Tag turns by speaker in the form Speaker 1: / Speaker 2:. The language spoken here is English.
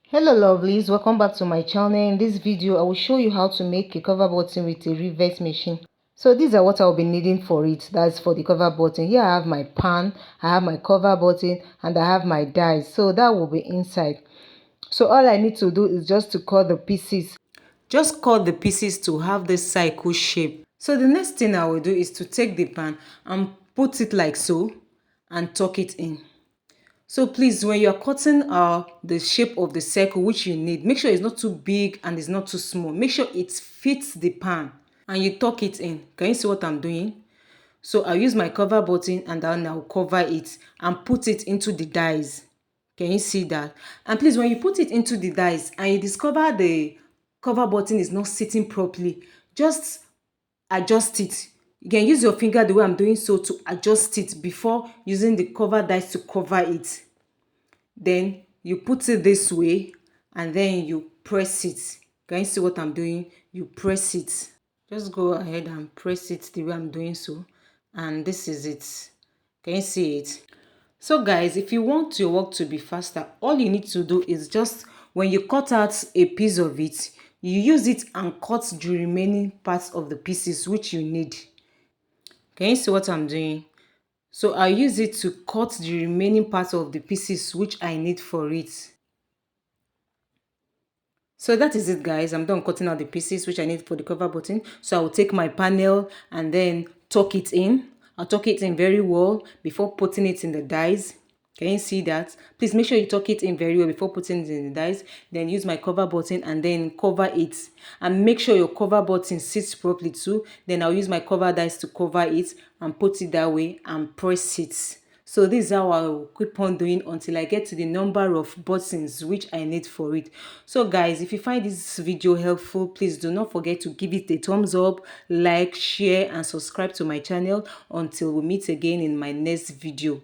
Speaker 1: Hello lovelies, welcome back to my channel. In this video I will show you how to make a cover button with a Rivet machine. So these are what I'll be needing for it. That's for the cover button. Here I have my pan, I have my cover button, and I have my dies. So that will be inside. So all I need to do is just to cut the pieces. Just cut the pieces to have this cycle shape. So the next thing I will do is to take the pan and put it like so and tuck it in. So please, when you're cutting the shape of the circle which you need, make sure it's not too big and it's not too small. Make sure it fits the pan and you tuck it in. Can you see what I'm doing? So I'll use my cover button and then I'll cover it and put it into the dies. Can you see that? And please, when you put it into the dies and you discover the cover button is not sitting properly, just adjust it. You can use your finger the way I'm doing so to adjust it before using the cover dies to cover it. Then you put it this way and then you press it. Can you see what I'm doing? You press it. Just go ahead and press it the way I'm doing so. And this is it. Can you see it? So guys, if you want your work to be faster, all you need to do is just when you cut out a piece of it, you use it and cut the remaining parts of the pieces which you need. Can you see what I'm doing? So I use it to cut the remaining parts of the pieces which I need for it. So that is it guys, I'm done cutting out the pieces which I need for the cover button. So I will take my panel and then tuck it in. I'll tuck it in very well before putting it in the dies. Can you see that? Please make sure you tuck it in very well before putting it in the dies. Then use my cover button and then cover it. And make sure your cover button sits properly too. Then I'll use my cover dies to cover it and put it that way and press it. So this is how I will keep on doing until I get to the number of buttons which I need for it. So guys, if you find this video helpful, please do not forget to give it a thumbs up, like, share and subscribe to my channel until we meet again in my next video.